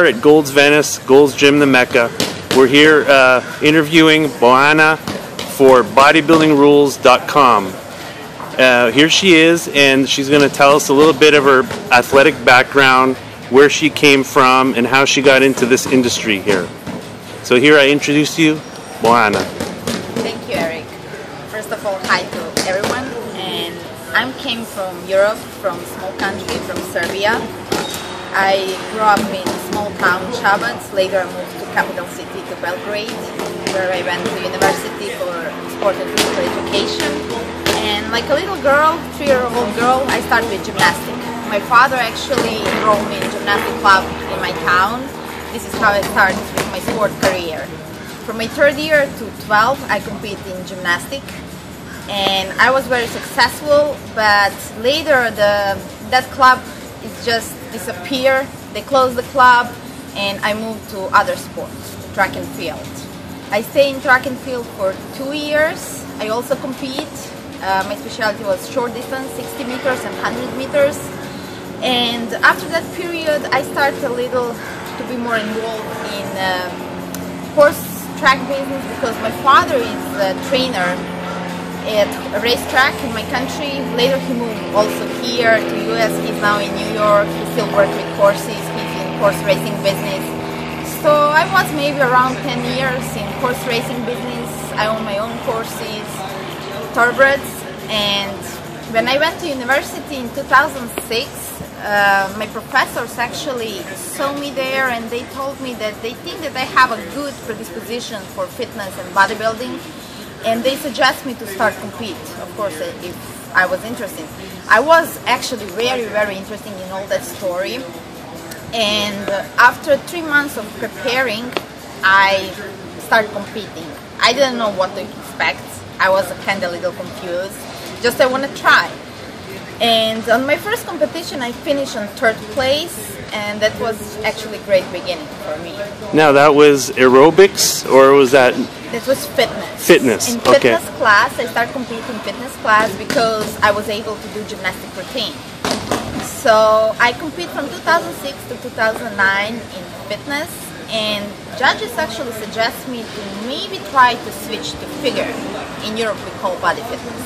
At Gold's Venice, Gold's Gym, the Mecca. We're here interviewing Bojana for bodybuildingrules.com. Here she is, and she's going to tell us a little bit of her athletic background, where she came from, and how she got into this industry here. So here I introduce you, Bojana. Thank you, Eric. First of all, hi to everyone. And I came from Europe, from a small country, from Serbia. I grew up in a small town, Šabac. Later I moved to capital city, to Belgrade, where I went to university for sport and physical education. And like a little girl, 3-year-old girl, I started with gymnastics. My father actually enrolled me in a gymnastic club in my town. This is how I started with my sport career. From my 3rd year to 12, I competed in gymnastics. And I was very successful, but later that club is just disappeared. They closed the club and I moved to other sports, track and field. I stayed in track and field for 2 years. I also compete. My specialty was short distance, 60 meters and 100 meters. And after that period, I started a little to be more involved in horse track business, because my father is a trainer at a racetrack in my country. Later he moved also here to US. He's now in New York. He still works with horses. He's in horse racing business. So I was maybe around 10 years in horse racing business. I own my own horses, thoroughbreds. And when I went to university in 2006, my professors actually saw me there, and they told me that they think that I have a good predisposition for fitness and bodybuilding. And they suggest me to start compete, of course, if I was interested. I was actually very, very interested in all that story. And after 3 months of preparing, I started competing. I didn't know what to expect. I was kind of a little confused. Just I want to try. And on my first competition, I finished on 3rd place, and that was actually a great beginning for me. Now that was aerobics, or was that? That was fitness. Fitness, in okay. Fitness class, I started competing in fitness class because I was able to do gymnastic routine. So I compete from 2006 to 2009 in fitness, and judges actually suggest me to maybe try to switch to figure. In Europe we call body fitness.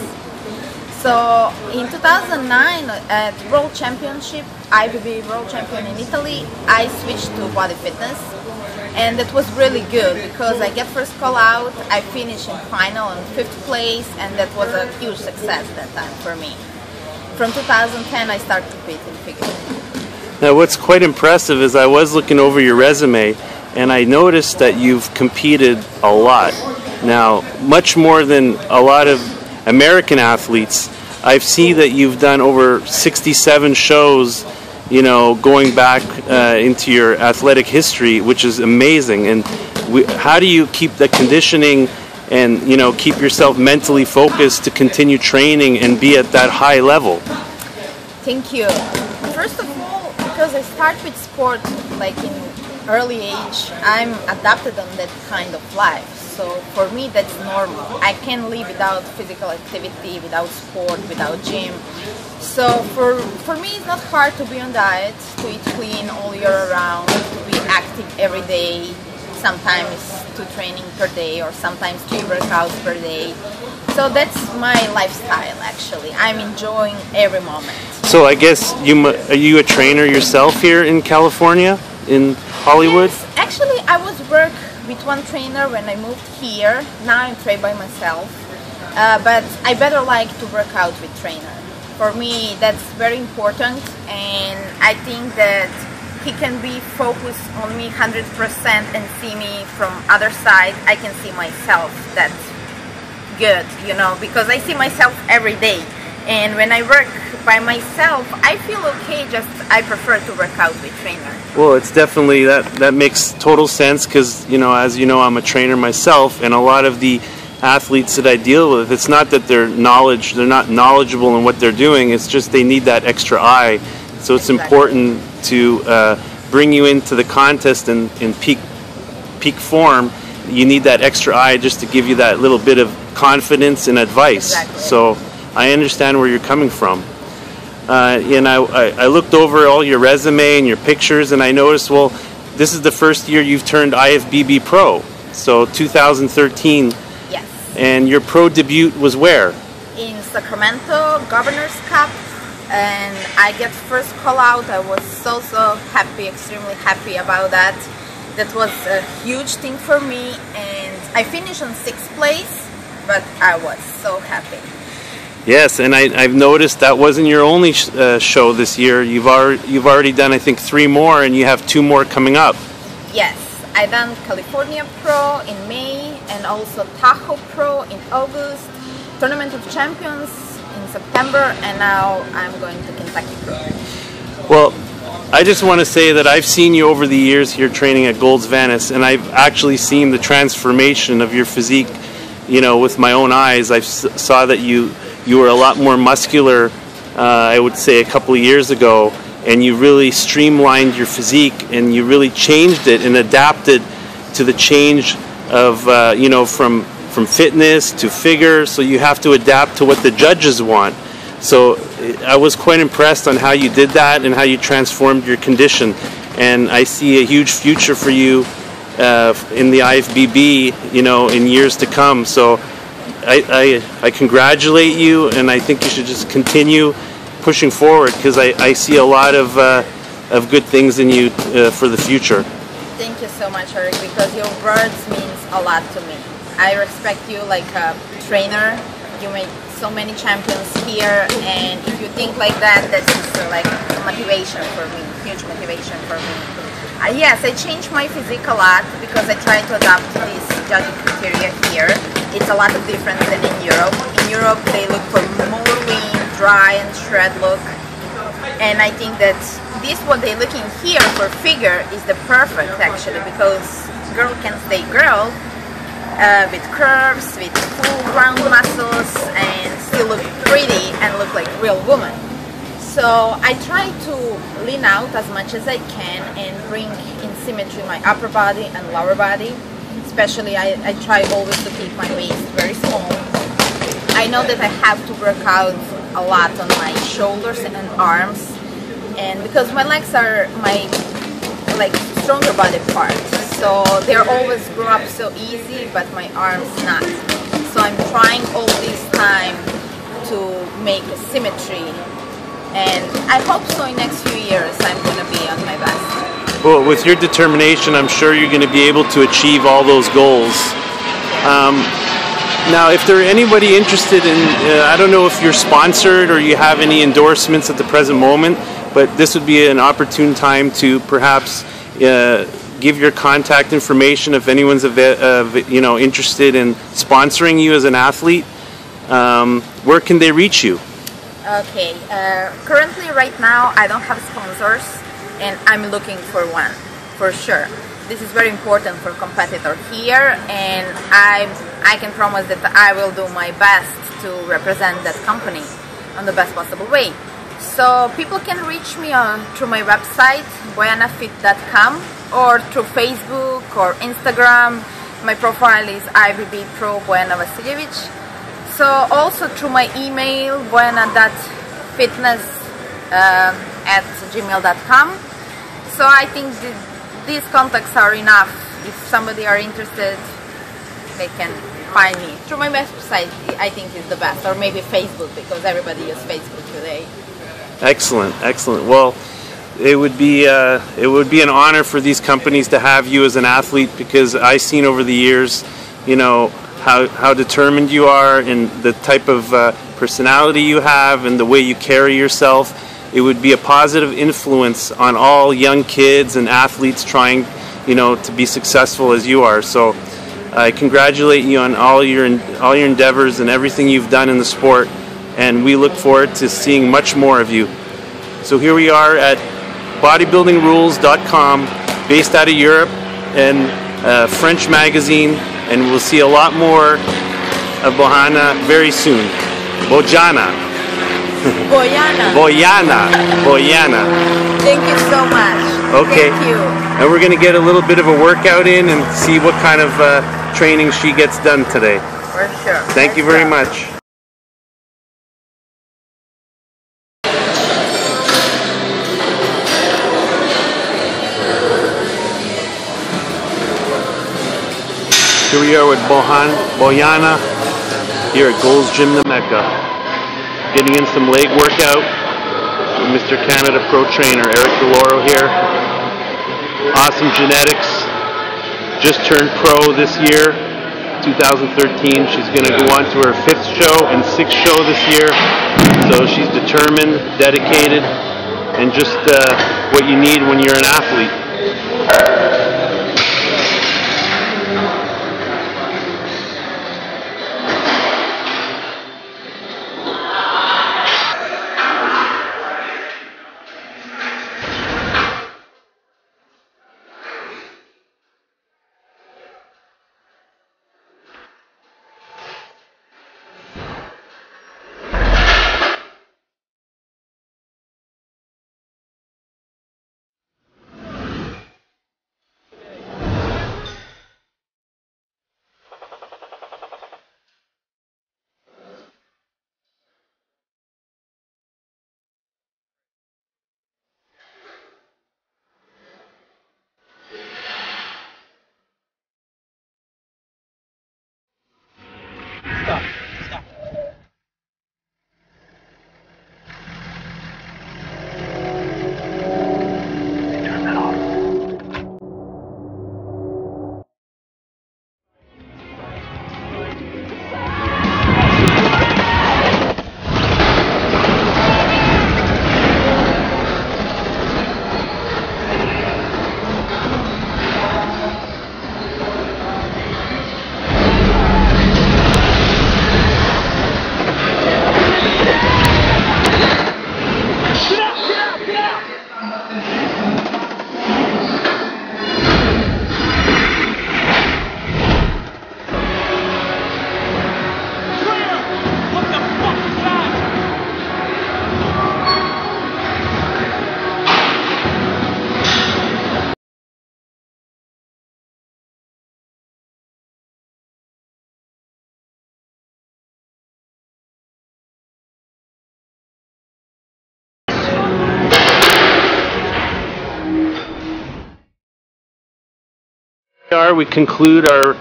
So in 2009 at World Championship, IFBB World Champion in Italy, I switched to body fitness. And that was really good because I get first call out, I finished in final in 5th place, and that was a huge success that time for me. From 2010 I started competing in figure. Now what's quite impressive is I was looking over your resume, and I noticed that you've competed a lot. Now, much more than a lot of American athletes. I see that you've done over 67 shows, you know, going back into your athletic history, which is amazing. And how do you keep the conditioning and, you know, keep yourself mentally focused to continue training and be at that high level? Thank you. First of all, because I start with sport like in early age, I'm adapted on that kind of life. So for me, that's normal. I can't live without physical activity, without sport, without gym. So for me, it's not hard to be on diet, to eat clean all year round, to be active every day, sometimes 2 training per day or sometimes 3 workouts per day. So that's my lifestyle actually. I'm enjoying every moment. So I guess are you a trainer yourself here in California, in Hollywood? Yes, actually I was work with one trainer when I moved here. Now I'm trained by myself, but I better like to work out with trainer. For me, that's very important, and I think that he can be focused on me 100% and see me from other side. I can see myself. That's good, you know, because I see myself every day. And when I work by myself, I feel okay, just I prefer to work out with trainer. Well, it's definitely, that makes total sense because, you know, as you know, I'm a trainer myself, and a lot of the athletes that I deal with, it's not that they're not knowledgeable in what they're doing, it's just they need that extra eye. So it's important to bring you into the contest in peak form. You need that extra eye just to give you that little bit of confidence and advice. Exactly. So I understand where you're coming from. And I looked over all your resume and your pictures, and I noticed, well, this is the first year you've turned IFBB Pro, so 2013. Yes. And your pro debut was where? In Sacramento, Governor's Cup, and I get first call out. I was so happy, extremely happy about that. That was a huge thing for me, and I finished on 6th place, but I was so happy. Yes, and I've noticed that wasn't your only show this year. You've already done, I think, 3 more, and you have 2 more coming up. Yes, I done California Pro in May, and also Tahoe Pro in August, Tournament of Champions in September, and now I'm going to Kentucky Pro. Well, I just want to say that I've seen you over the years here training at Gold's Venice, and I've actually seen the transformation of your physique, you know, with my own eyes. I saw that you were a lot more muscular, I would say, a couple of years ago, and you really streamlined your physique, and you really changed it and adapted to the change of, you know, from fitness to figure, so you have to adapt to what the judges want. So I was quite impressed on how you did that and how you transformed your condition, and I see a huge future for you in the IFBB, you know, in years to come. So I congratulate you, and I think you should just continue pushing forward, because I see a lot of good things in you for the future. Thank you so much, Eric, because your words means a lot to me. I respect you like a trainer. You make so many champions here, and if you think like that, that's like motivation for me, huge motivation for me. Yes, I changed my physique a lot because I try to adapt to these judging criteria here. It's a lot of different than in Europe. In Europe, they look for more lean, dry, and shred look, and I think that this what they're looking here for figure is the perfect actually, because girl can stay girl. With curves, with full round muscles, and still look pretty and look like real woman. So I try to lean out as much as I can and bring in symmetry my upper body and lower body. Especially I try always to keep my waist very small. I know that I have to work out a lot on my shoulders and arms, and because my legs are my like stronger body part, so they're always grow up so easy, but my arms not. So I'm trying all this time to make a symmetry, and I hope so in next few years I'm going to be on my best. Well, with your determination, I'm sure you're going to be able to achieve all those goals. Now, if there anybody interested in, I don't know if you're sponsored or you have any endorsements at the present moment, but this would be an opportune time to perhaps give your contact information if anyone's you know, interested in sponsoring you as an athlete. Where can they reach you? Okay, currently right now I don't have sponsors, and I'm looking for one for sure. This is very important for competitor here, and I can promise that I will do my best to represent that company on the best possible way. So people can reach me through my website, bojanafit.com, or through Facebook or Instagram. My profile is IFBB Pro Bojana Vasiljevic. So also through my email, bojana.fitness@gmail.com. So I think these contacts are enough. If somebody are interested, they can find me through my website. I think is the best, or maybe Facebook, because everybody uses Facebook today. Excellent, excellent. Well, it would be an honor for these companies to have you as an athlete, because I've seen over the years, you know, how determined you are and the type of personality you have and the way you carry yourself. It would be a positive influence on all young kids and athletes trying, you know, to be successful as you are. So I congratulate you on all your endeavors and everything you've done in the sport, and we look forward to seeing much more of you. So here we are at bodybuildingrules.com, based out of Europe, and French magazine, and we'll see a lot more of Bojana very soon. Bojana. Bojana. Bojana. Bojana. Thank you so much. Okay. Thank you. And we're going to get a little bit of a workout in and see what kind of training she gets done today. For sure. Thank you very much. we are with Bojana here at Gold's Gym, the Mecca. Getting in some leg workout with Mr. Canada Pro Trainer Eric Dilauro here. Awesome genetics. Just turned pro this year, 2013. She's going to go on to her 5th show and 6th show this year. So she's determined, dedicated, and just what you need when you're an athlete. Stop. Turn that off. We conclude our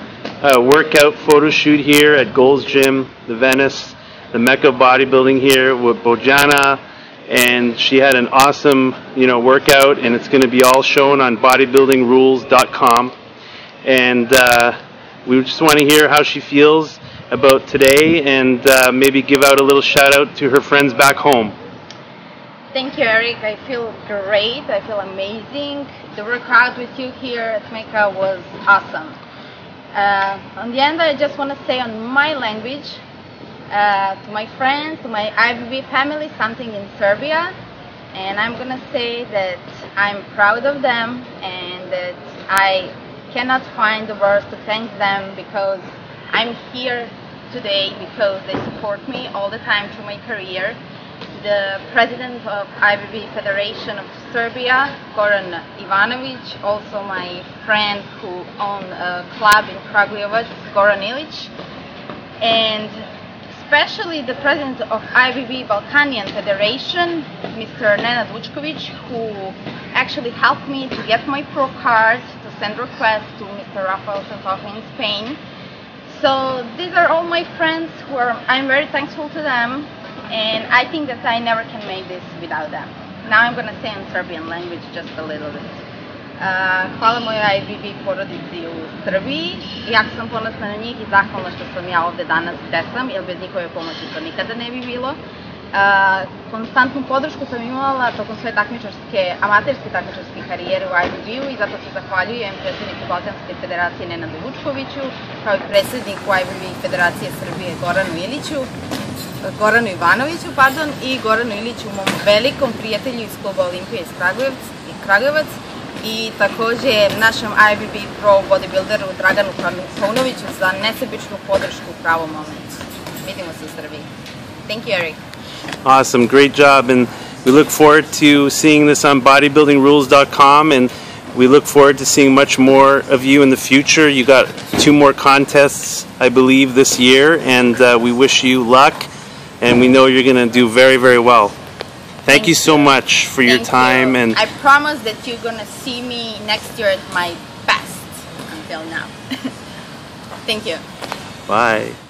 workout photo shoot here at Gold's Gym, the Venice, the Mecca of bodybuilding here with Bojana, and she had an awesome, workout, and it's going to be all shown on bodybuildingrules.com. And we just want to hear how she feels about today, and maybe give out a little shout out to her friends back home. Thank you, Eric. I feel great. I feel amazing. The workout with you here at Mecca was awesome. On the end, I just want to say on my language, to my friends, to my IFBB family, something in Serbia. And I'm going to say that I'm proud of them and that I cannot find the words to thank them, because I'm here today because they support me all the time through my career. The president of IFBB Federation of Serbia, Goran Ivanovic, also my friend who owns a club in Kragujevac, Goran Ilic, and especially the president of IFBB Balkanian Federation, Mr. Nenad Vučković, who actually helped me to get my pro card, to send requests to Mr. Rafael Santoja in Spain. So these are all my friends who I'm very thankful to them. And I think that I never can make this without them. Now I'm going to say in Serbian language just a little bit. Hvala mojoj IFBB porodici u Srbiji. Jako sam ponosna na njih i zahvalna što sam ja ovde danas gde sam, jer bez njihove pomoći to nikada ne bi bilo. Konstantnu podršku sam imala tokom svoje amaterske takmičarske karijere u IFBB-u i zato se zahvaljujem predsjedniku Balkanske federacije Nenadu Vučkoviću, kao i predsjedniku IFBB Federacije Srbije Goranu Ivanoviću, i Goranu Iliću, mom velikom prijatelju iz kluba Olimpije iz Kragujevac, i takođe našem IFBB Pro bodybuilderu Draganu Paunoviću za nesebičnu podršku u pravom momentu. Vidimo se u Srbiji. Thank you, Eric. Awesome, great job, and we look forward to seeing this on bodybuildingrules.com, and we look forward to seeing much more of you in the future. You got 2 more contests, I believe, this year, and we wish you luck, and we know you're going to do very, very well. Thank you so much for your time. And I promise that you're going to see me next year at my best until now. Thank you. Bye.